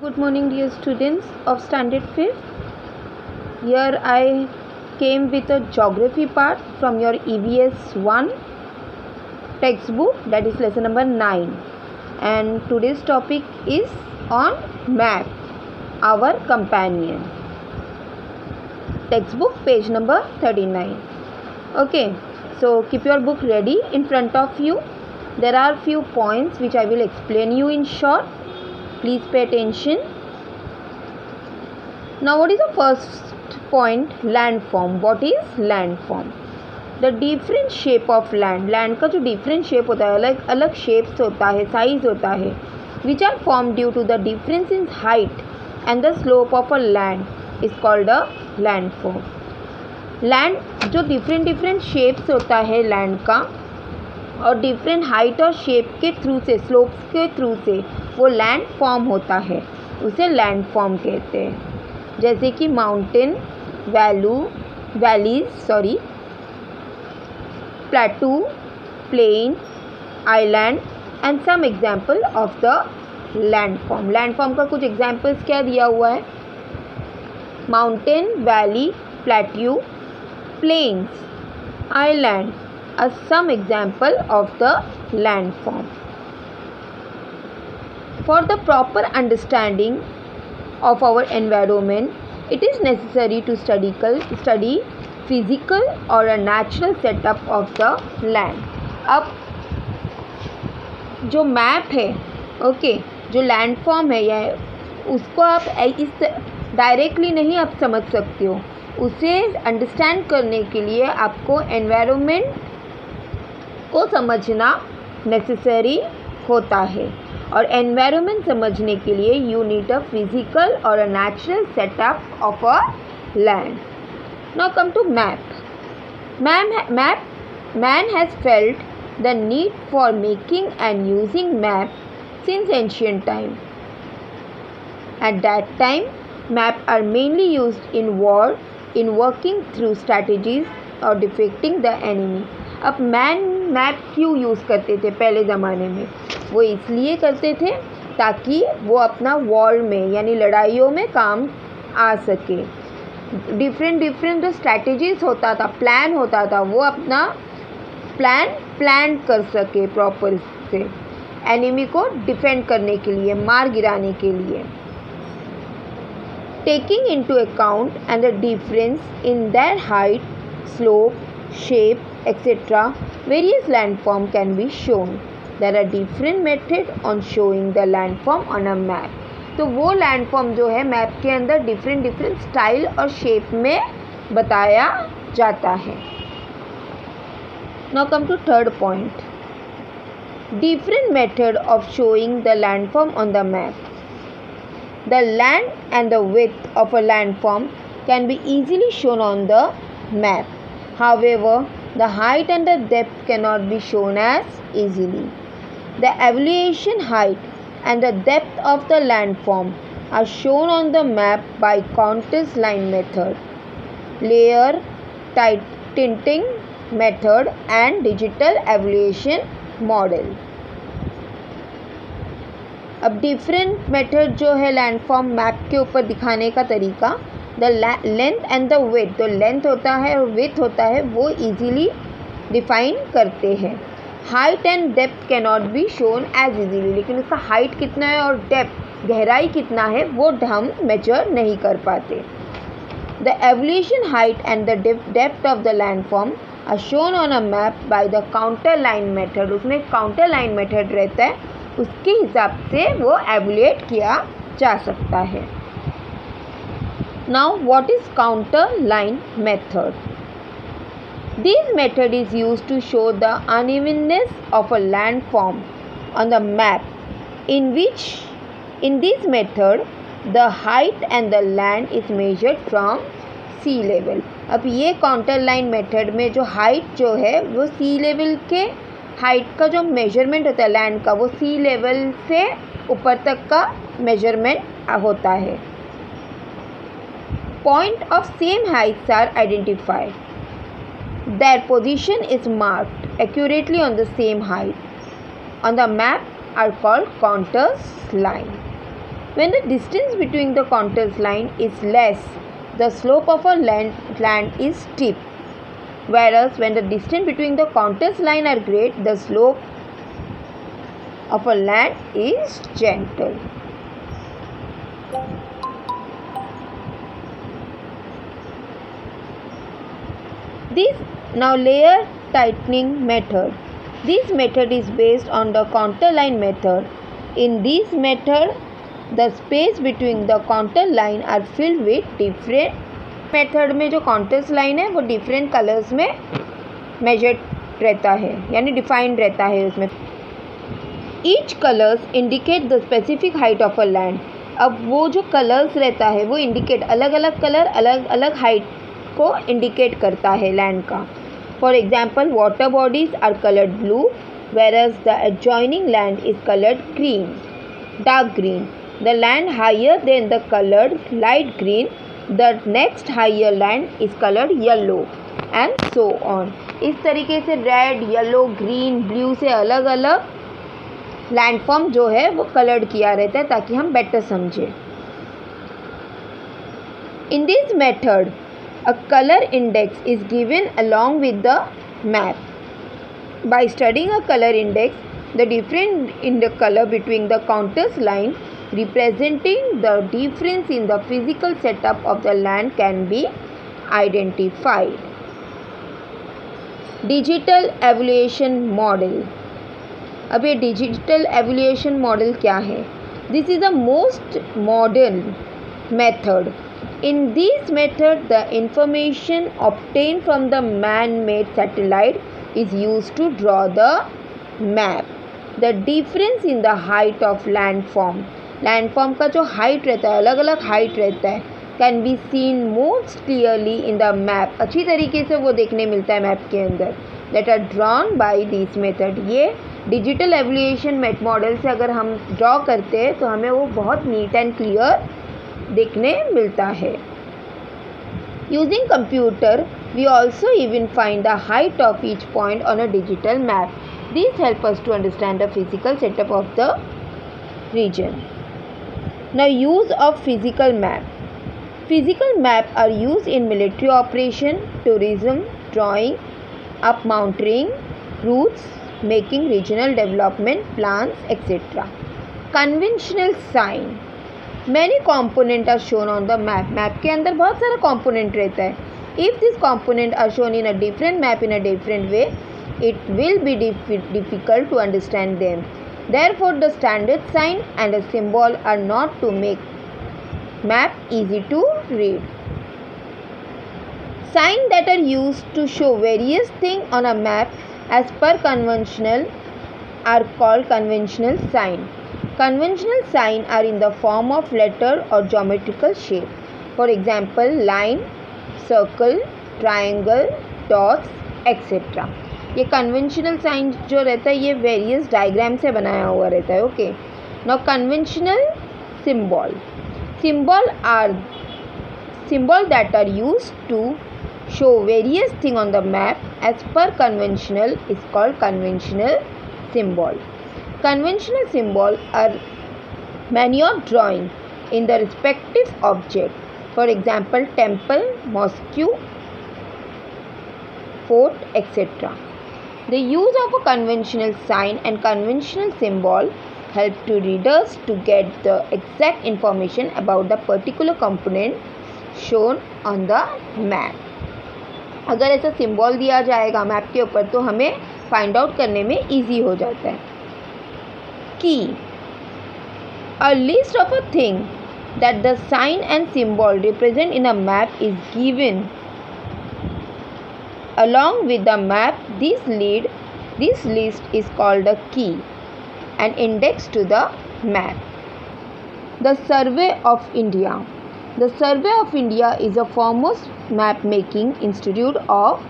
Good morning, dear students of Standard 5th. Here I came with a geography part from your EVS 1 textbook, that is lesson number 9. And today's topic is on map, our companion. Textbook page number 39. Okay, so keep your book ready in front of you. There are few points which I will explain you in short. Please pay attention. Now what is the first point? Landform. What is landform? The different shape of land. Land का जो different shape होता है, अलग अलग shapes होता है, size होता है, which are formed due to the difference in height and the slope of a land is called a landform. Land जो different shapes होता है land का और डिफरेंट हाइट और शेप के थ्रू से, स्लोप्स के थ्रू से वो लैंड फॉर्म होता है, उसे लैंड फॉर्म कहते हैं. जैसे कि mountain, valleys, plateau, plain, island and some example of the land form. Land form का कुछ एग्जाम्पल्स क्या दिया हुआ है? Mountain, valley, plateau, plains, island are some example of the landform. For the proper understanding of our environment, it is necessary to study physical or a natural setup of the land. अब जो map है, जो landform है, या उसको आप इस directly नहीं आप समझ सकते हो. उसे अंडरस्टैंड करने के लिए आपको एनवायरनमेंट को समझना नेसेसरी होता है, और एनवायरनमेंट समझने के लिए यू नीड अ फिजिकल और a natural setup of a land. Now come to map. Man has felt the need for making and using map since ancient time. At that time, maps are mainly used in war, in working through strategies or defeating the enemy. अब map क्यों use करते थे पहले ज़माने में? वो इसलिए करते थे ताकि वो अपना वॉर में यानी लड़ाइयों में काम आ सके. डिफरेंट जो स्ट्रैटेजीज होता था, प्लान होता था, वो अपना प्लान कर सके प्रॉपर से, एनिमी को डिफेंड करने के लिए, मार गिराने के लिए. Taking into account and the difference in their height, slope, shape, etc., various landform can be shown. There are different method on showing the landform on a map. तो वो landform जो है मैप के अंदर डिफरेंट स्टाइल और shape में बताया जाता है. Now come to third point. Different method of showing the landform on the map. The land and the width of a landform can be easily shown on the map. However, the height and the depth cannot be shown as easily. The elevation, height and the depth of the landform are shown on the map by contour line method, layer tinting method and digital elevation model. अब different method जो है landform map के ऊपर दिखाने का तरीका. The length and the width, जो length होता है और विड्थ होता है वो इजीली डिफाइन करते हैं. Height and depth can not be shown as easily, लेकिन उसका हाइट कितना है और डेप्थ गहराई कितना है वो हम मेजर नहीं कर पाते. The evolution, height and the depth of the landform are shown on a map by the contour line method. उसमें काउंटर लाइन मेथड रहता है, उसके हिसाब से वो एवल्यूएट किया जा सकता है. Now what is counter line method? This method is used to show the unevenness of a landform on the map, in this method the height and the land is measured from sea level. अब ये counter line method में जो height जो है वो सी level के height का जो मेजरमेंट होता है लैंड का, वो सी लेवल से ऊपर तक का मेजरमेंट होता है. Point of same heights are identified. Their position is marked accurately on the same height on the map are called contour line. When the distance between the contours line is less, the slope of a land is steep. Whereas when the distance between the contours line are great, the slope of a land is gentle. This now layer tightening method. This method is based on the contour line method. In this method, the space between the contour line are filled with different method में जो कॉन्टर्स line है वो different colours में measured रहता है यानी defined रहता है उसमें. Each colours indicate the specific height of a land. अब वो जो कलर्स रहता है वो इंडिकेट अलग अलग कलर अलग अलग हाइट को इंडिकेट करता है लैंड का. For example water bodies are coloured blue whereas the adjoining land is colored green, dark green. The land higher than the colored light green, the next higher land is colored yellow and so on. इस तरीके से red, yellow, green, blue से अलग अलग landform जो है वो coloured किया रहता है ताकि हम बेटर समझें. In this method, a color index is given along with the map. By studying a color index, the difference in the color between the contours line representing the difference in the physical setup of the land can be identified. Digital evaluation model. अब ये digital evaluation model क्या है? This is the most modern method. In this method, the information obtained from the man-made satellite is used to draw the map. The difference in the height of landform. Landform का जो height रहता है अलग अलग height रहता है can be seen most clearly in the map. अच्छी तरीके से वो देखने मिलता है मैप के अंदर. That are drawn by this method. ये डिजिटल एवल्यूएशन मेथ मॉडल से अगर हम ड्रॉ करते हैं तो हमें वो बहुत नीट एंड क्लियर देखने मिलता है. Using computer we also even find the height of each point on a digital map. These help us to understand the physical setup of the region. Now, use of physical map. Physical map are used in military operation, tourism, drawing up mountain routes, making regional development plans, etc. Conventional sign. Many components are shown on the map. Map के अंदर बहुत सारा component रहता है. If these components are shown in a different map in a different way, it will be difficult to understand them. Therefore, the standard sign and a symbol are not to make map easy to read. Signs that are used to show various things on a map as per conventional are called conventional sign. Conventional signs are in the form of letter or geometrical shape. For example, line, circle, triangle, dots etcetera. ये conventional sign जो रहता है ये various diagram से बनाया हुआ रहता है. Okay. Now conventional symbol. Symbol that are used to show various thing on the map as per conventional is called conventional symbol. Conventional symbol are many of drawing in the respective object. For example, temple, mosque, fort, etc. The use of a conventional sign and conventional symbol help to readers to get the exact information about the particular component shown on the map. अगर ऐसा symbol दिया जाएगा map के ऊपर तो हमें find out करने में इजी हो जाता है. Key. A list of a thing that the sign and symbol represent in a map is given along with the map. This list is called a key, an index to the map. The Survey of India. The Survey of India is a foremost map making institute of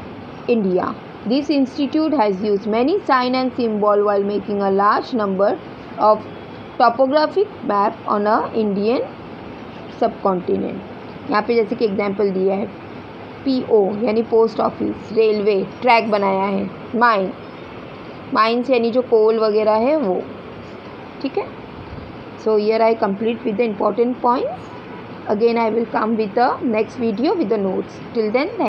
India. This institute has used many sign and symbol while making a large number of topographic map on a Indian सब continent. यहाँ पे जैसे कि example दिया है PO यानी post office, railway track बनाया है, माइंस यानी जो कोल वगैरह है वो. ठीक है. So here I complete with the important points. Again I will come with the next video with the notes. Till then,